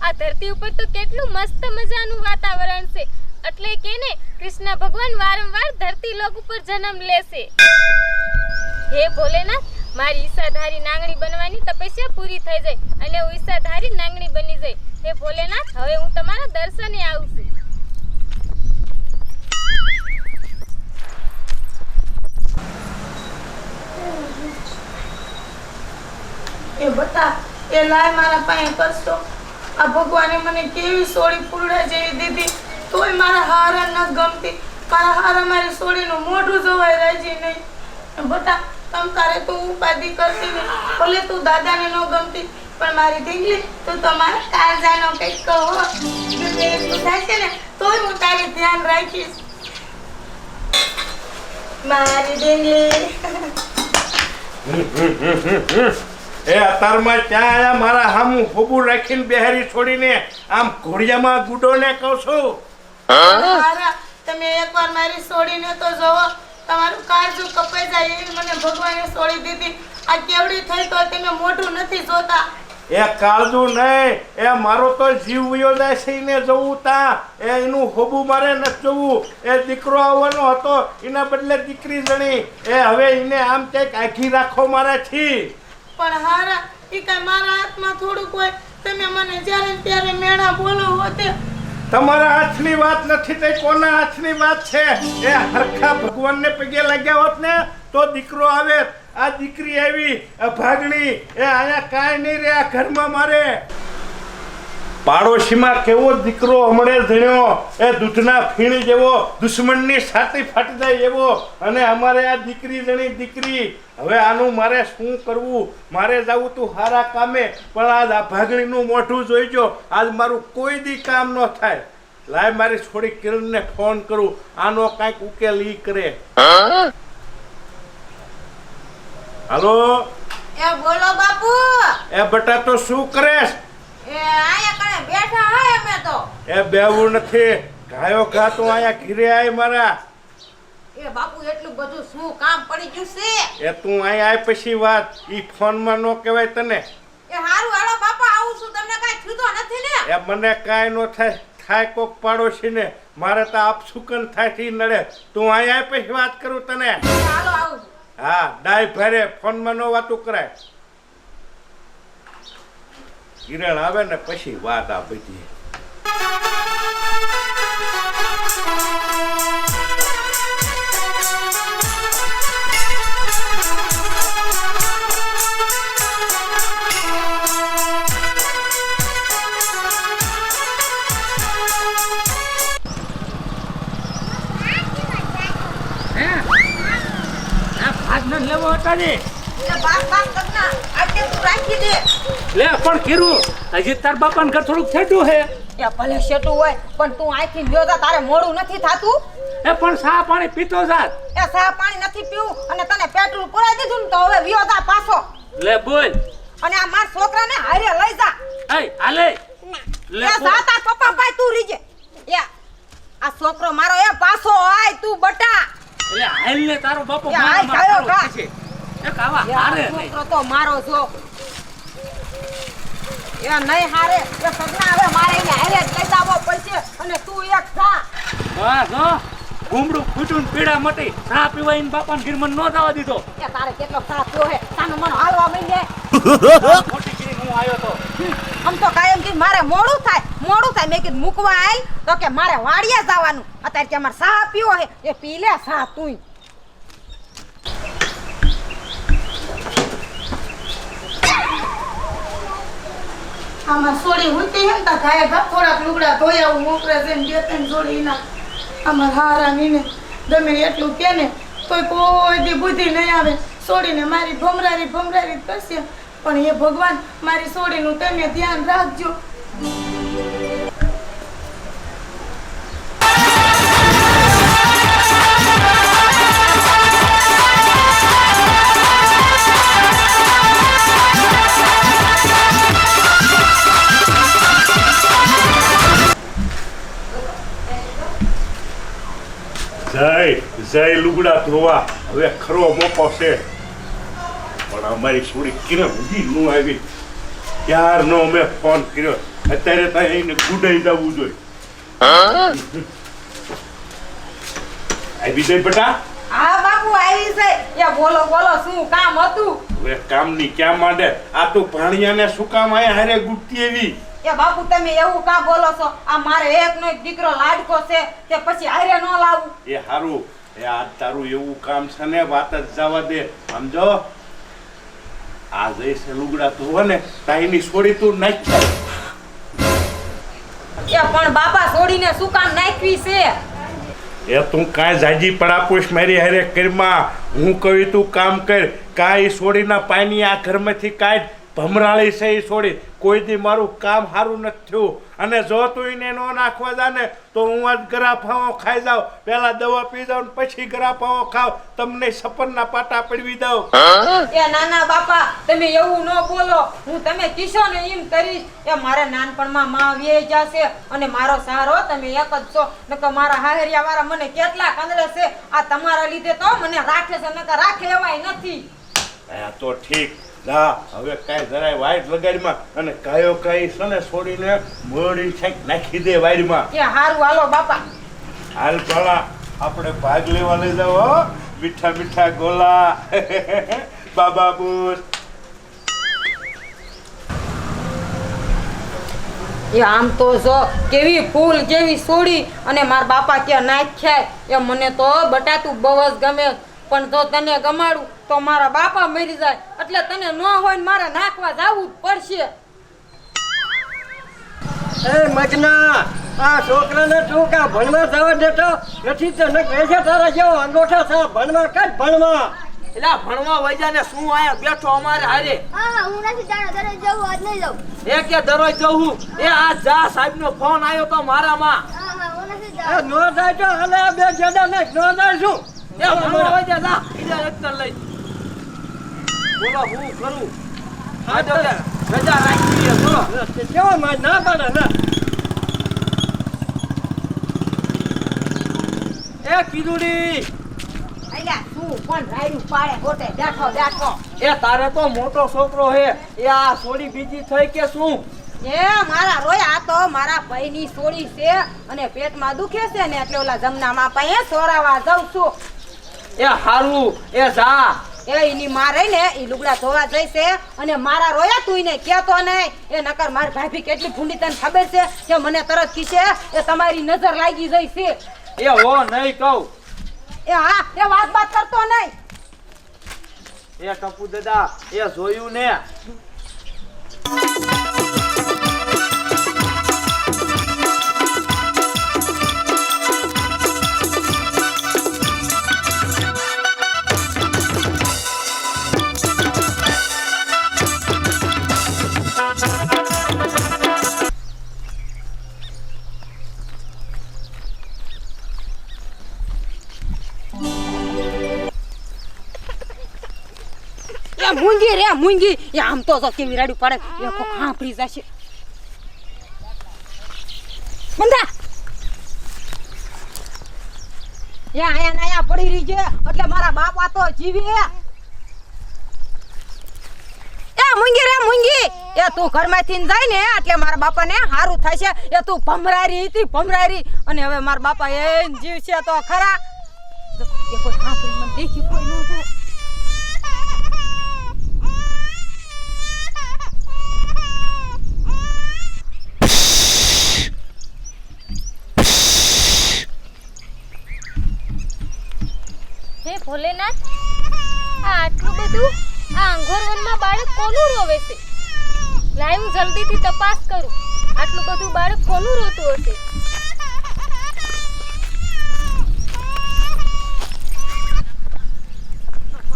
આ ધરતી ઉપર તો કેટલું મસ્ત મજાનું વાતાવરણ છે, એટલે કે ને કૃષ્ણ ભગવાન વારંવાર ધરતી લોક ઉપર જન્મ લેશે. હે ભોલેનાથ, મારી ઈચ્છાધારી નાંગણી બનવાની તપસ્યા પૂરી થઈ જાય અને હું ઈચ્છાધારી નાંગણી બની જાય. હે ભોલેનાથ, હવે હું તમારા દર્શને આવું છું. એ બતા એ લાય મારા પાસે કરશો. આ ભગવાને મને કેવી સોળી ફૂલડા જેવી દીધી, તોય મારા હારા ન ગમતી. મારા હારા મારી સોળીનું મોઢું જોવાય રાજી નહીં. બતા તમ તારે તું ઉપાધિ કરતી નહીં, ભલે તું દાદાને ન ગમતી, પણ મારી ઢીંગલી તું તો મારા કાળજાનો કંઈક કહો. એટલું થાય છે ને તોય હું તારી ધ્યાન રાખીશ મારી ઢીંગલી. એ અતારમાં ક્યાં આયા મારા હામું હોબું રાખીને બેહારી છોડીને આમ ઘોડિયામાં ગુડોને કહું છું. હારા તમે એકવાર મારી સોડીને તો જોવો, તમારું કાળજું કપાઈ જાય એવી મને ભગવાને સોડી દીધી. આ કેવડી થઈ તો તમે મોઢું નથી જોતા. એ કાળજું નહીં, એ મારો તો જીવ વયો જાય છે એને જોવું તા. એ એનું હોબું મારે નથી જોવું. એ દીકરો આવવાનો હતો, એના બદલે દીકરી જણી. એ હવે એને આમ ક્યાંક આખી રાખો મારાથી. પણ હારા ઈ કાંઈ મારા હાથમાં થોડુંક હોય. તમે મને જ્યારે ને ત્યારે મેણા બોલો હોતે. તમારા હાથની વાત નથી, તે કોના હાથની વાત છે? એ હરખા ભગવાનને પગે લાગ્યા હોત ને તો દીકરો આવે. આ દીકરી આવી ભાગણી, એ અહીંયા કાંઈ નહીં રે આ ઘરમાં મારે. પાડોશીમાં કેવો દીકરો હમણે જણ્યો, એ દૂધના ફીણ જેવો, દુશ્મનની છાતી ફાટી જાય એવો. અને અમારે આ દીકરી જણી દીકરી. હવે આનું મારે શું કરવું? મારે જવું તું હારા કામે, પણ આજ આ ભાગણીનું મોઢું જોઈજો. આજ મારું કોઈ દી કામ ન થાય. લાય મારી થોડી કિરણને ફોન કરું, આનો કાંઈક ઉકેલ ઈ કરે. હાલો એ બોલો બાપુ. એ બટા તો શું કરેશ? એ આયા કણે બેઠા હોય અમે તો. એ બેવું નથી, ગાયો ઘા તું અહીંયા ઘીરે આય મારા. એ બાપુ એટલું બધું શું કામ પડી ગયું છે? એ તું અહીંયા આય પછી વાત, ઈ ફોનમાં નો કહેવાય તને. એ હારું હાલો બાપા આવું છું, તમને કાઈ થયું નથી ને? એ મને કાંઈ નો થાય, થાય કોક પાડોશીને. મારે તો આપસુકન થાય થી નડે. તું અહીંયા આય પછી વાત કરું તને. હાલો આવું. હા, ડાય ભરે ફોનમાં નો વાતું કરાય. કિરણ આવે ને પછી વાત આ બધી. લેવો હતા ને એ બાપ બાપ કરના આજે તું રાખી દે. લે પણ કીરું હજી તાર બાપાને ઘર થોડુંક છેટું હે. એ ભલે શેટું હોય પણ તું આઈથી લ્યો જા, તારે મોડું નથી થાતું. એ પણ સા પાણી પીતો જાત. એ સા પાણી નથી પીવું અને તને પેટ્રોલ પુરાઈ દીધું ને તો હવે વિયો જા પાછો. લે બોલ. અને આ માર છોકરાને હારે લઈ જા. એ હાલે. લે એ જા તાર પપ્પા પાસે તું રીજે. એ આ છોકરો મારો એ પાછો આય તું બટા. એટલે હાલ ને તારો બાપો એ હાલ ખાયો ખા. એક આવા હારે નહીં. છોકરો તો મારો છો. એ નહીં હારે એ સગના હવે મારે એને હારે જ લઈ જાવો પડશે અને તું એક જા. બસ હો ગુમડું ફૂટું પીડા મટી ચા પીવા ઈન બાપાને ઘીર મને નો જવા દીધો. એ તારે કેટલો સાથ થયો હે તાનો મનો હાલવા માંડે. ખોટી કરી હું આવ્યો તો. આમ તો કાયમ કી મારે મોડું થાય મેં કીધું મૂકવા આય તો કે મારે વાડીએ જવાનું. અત્યારે કે મારે સા પીવો હે એ પી લે સા તું. આમાં સોડી હુંતી હે તા થાય ઘર થોડાક લુગડા ધોયા હું મોકરે છે ને બે ત્રણ જોડી ના આમાં હારા નીને ગમે એટલું કે ને તોય કોઈ દી બુદ્ધિ નહીં આવે. સોડીને મારી ભમરારી કરશે પણ એ ભગવાન મારી સોડીનું તમે ધ્યાન રાખજો. જય લુગડા ધોવા હવે ખરો મોકો છે પણ અમારી છોડી કિરણ હજી નું આવી ત્યારનો મેં ફોન કર્યો અત્યારે તો એને ગુડાઈ જવું જોઈએ. આવી જાય બેટા. હા બાપુ આવી છે. એ બોલો બોલો શું કામ હતું? હવે કામની ક્યાં માંડે? આ તું ભાણિયાને શું કામ આયા હારે ગુટતી એવી? એ બાપુ તમે એવું કામ બોલો છો? આ મારે એકનો એક દીકરો લાડકો છે તે પછી હારે ન લાવું? એ હારું, એ આ તારું એવું કામ છે ને વાત જ જવા દે. સમજો આ જઈશે લુગડા ધોવા ને તાઈની છોડી તું નાખ. એ પણ બાપા છોડીને શું કામ નાખવી છે? એ તું કાંઈ જાજી પડાપૂછ મારી હારે કરીમાં. હું કહું તું કામ કર. કાંઈ છોડીના પાણી આ ઘરમાંથી કાંઈ ભમરાળી છે એ છોડી. કોઈ દી મારું કામ સારું નથી થયું. અને જો તું એને ન નાખવા જા ને તો હું આજ ગરાફાઓ ખાઈ જાઉં. પહેલા દવા પી જાઉં ને પછી ગરાફાઓ ખાવ. તમને સપનના પાટા પડવી દઉં. એ નાના બાપા તમે એવું ન બોલો. હું તમે કીશો ને એમ કરીશ. એ મારા નાનપણમાં માં વ્યાઈ જશે અને મારો સહારો તમે એક જ છો. નકર મારા હાહરિયા વાળા મને કેટલા કંદડે છે. આ તમારા લીધે તો મને રાખે છે, નકર રાખે એવાય નથી. હા તો ઠીક. જા હવે કાંઈ જરાય વાઈટ લગાડીમાં અને કાયો કાંઈ છે ને છોડીને મોડીને છેક નાખી દે વાયરમાં. કે હારું હાલો બાપા. હાલ પાલા આપણે ભાગ લેવા લઈ જાવ હો. મીઠા મીઠા ગોલા બાબા બુસ. એ આમ તો જો કેવી ફૂલ કેવી સોડી અને મારા બાપા કે નાખ્યા. એ મને તો બટાતું બહુ જ ગમે. પણ જો તને ગમાડું તો મારા બાપા મરી જાય. એટલે તને ન હોય ને મારે નાખવા જવું જ પડશે. એ મગના આ છોકરાને તું કા ભણવા જવા દેતો નથી? તો ન કહેશે તારા જેવો અંગોઠા છે ભણવા કર ભણવા. એલા ભણવા વજાને શું આયા બેઠો અમારે હારે? હા હું નથી જાણો દરરોજ જવું આજ નહીં જાઉં. એ કે દરરોજ જવું. એ આ જા સાહેબનો ફોન આવ્યો તો મારામાં. હા હું નથી એ જાણો. નો જાય તો હાલે આ બે જેડા ને નો જાય શું? એ ભણવા વજા જા ઈજા રજતા લઈ. બોલો હું કરું? હા તો રજા રાખી દે બોલો. કેવો માં ના પાડે ને? એ કીધુડી અલ્યા શું પણ રાયડું પાડે ગોટે બેઠો બેઠો. એ તારે તો મોટો છોકરો હે. એ આ સોડી બીજી થઈ કે શું? એ મારા રોય આ તો મારા ભાઈની સોડી છે અને પેટમાં દુખે છે ને એટલે ઓલા જમનામાં પાસે સોરાવા જાઉં છું. એ હારું એ જા. એ એની માં રહી ને એ લુગડા ધોવા જઈશે અને મારા રોયા તું એને કહેતો નહીં. એ નકર મારી ભાભી કેટલી ભૂંડી તને ખબર છે કે મને તરત કીશે એ તમારી નજર લાગી જઈ છે. એ હો નહીં કહું. એ હા એ વાત કરતો નહીં. એ કપૂ દાદા એ જોયું ને? મૂંગી રે મૂંગી. એ આમ તો જો કેવી રાડ્યું પડે. એ કોક હાંફળી જશે. બંધા એ આયા નાયા પડી રહી છે એટલે મારા બાપા તો જીવે. એ મૂંગી રે મૂંગી. એ તું ઘરમાંથી જાય ને એટલે મારા બાપાને હારું થાય છે. એ તું ભમરારી હતી ભમરારી અને હવે મારા બાપા એ જીવ છે તો ખરા. એ કોઈ હાંફળી મને દેખી કોઈ ન જાય. હે ભોલેનાથ, આ આટલું બધું આ અંગોરવનમાં બાળક કોનું રોવે છે? લાય હું જલ્દીથી તપાસ કરું. આટલું બધું બાળક કોનું રોતું હશે?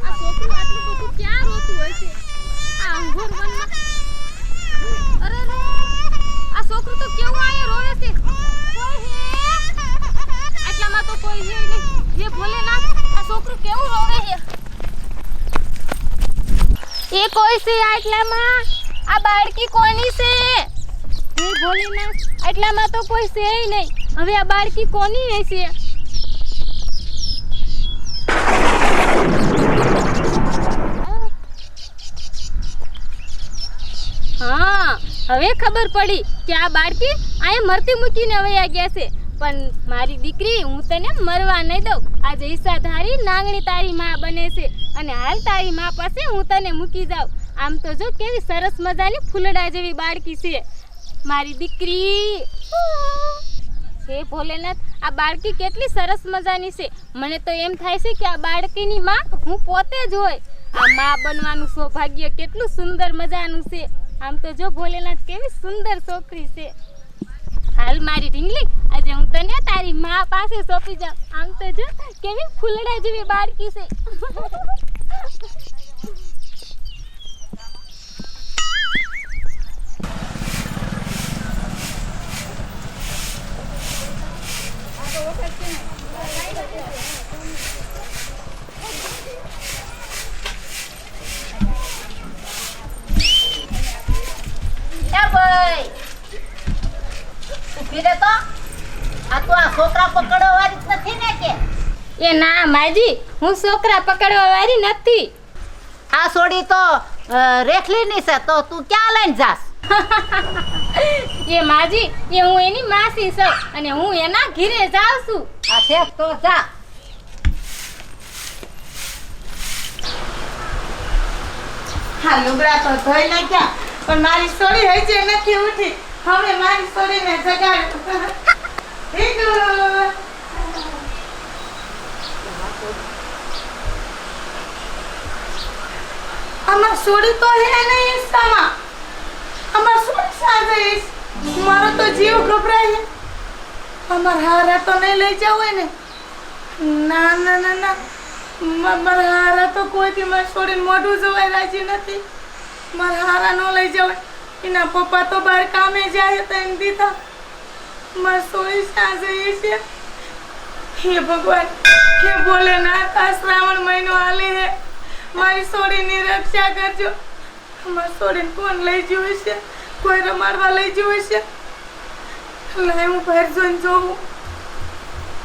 આ છોકરું આટલું બધું ક્યાં રોતું હશે? આ અંગોરવનમાં. અરે રે, આ છોકરું તો કેવું આયા રોવે છે? કોઈ હે? આટલામાં તો કોઈ હે નહીં. હે ભોલેનાથ, આ છોકરું કેવું રોવે છે? એ કોઈ છે આટલામાં? આ બાળકી કોની છે? હે ભોલેનાથ, આટલામાં તો કોઈ છે નહીં. હવે આ બાળકી કોની હશે? હા, હવે ખબર પડી કે આ બાળકી અહીંયા મરતી મૂકીને વયા ગયા છે. પણ મારી દીકરી, હું તને મરવા નહીં દઉં. આજે ઈચ્છાધારી નાંગણી તારી માં બને છે અને હાલ તારી માં પાસે હું તને મૂકી જાઉં. આમ તો જો કેવી સરસ મજાની ફૂલડા જેવી બાળકી છે મારી દીકરી. હે ભોલેનાથ, આ બાળકી કેટલી સરસ મજાની છે. મને તો એમ થાય છે કે આ બાળકીની માં હું પોતે જ હોય. આ માં બનવાનું સૌભાગ્ય કેટલું સુંદર મજાનું છે. આમ તો જો ભોલેનાથ કેવી સુંદર છોકરી છે. હાલ મારી ઢીંગલી, આજે હું તને તારી માં પાસે સોંપી જાઉં. આમ તો જો કેવી ફૂલડા જેવી બાળકી છે. છોકરા પકડવા વાળી નથી ને કે? એ ના માજી, હું છોકરા પકડવા વાળી નથી. આ છોડી તો રેખલીની છે, તો તું ક્યાં લઈને જાસ? એ માજી, એ હું એની માસી છું અને હું એના ઘરે જાઉં છું. આ છે તો જા. હા, લુગડા તો ધોઈ નાખ્યા, પણ મારી સોડી હજી નથી ઉઠી. હવે મારી સોડીને જગાડું. આમાં સોડી તો હે નહીં ઈસ્તામાં. આમાં સોડી સાંજે મારો તો જીવ ગભરાય. અમાર હારા તો નહીં લઈ જાવ હોય ને? ના ના ના ના, મારા હારા તો કોઈથી મારી છોડીને મોઢું જોવાય રાજી નથી. મારા હારા ન લઈ જવાય. એના પપ્પા તો બહાર કામે જાય તો એને દીધા. મારી છોડી સાંજે છે. હે ભગવાન, હે ભોલેનાથ, આ શ્રાવણ મહિનો હાલે હે. મારી છોડીની રક્ષા કરજો. મારી છોડીને કોણ લઈ જવું છે? કોઈ રમાડવા લઈ જવું છે? લાય હું બહાર જોઈને જોઉં.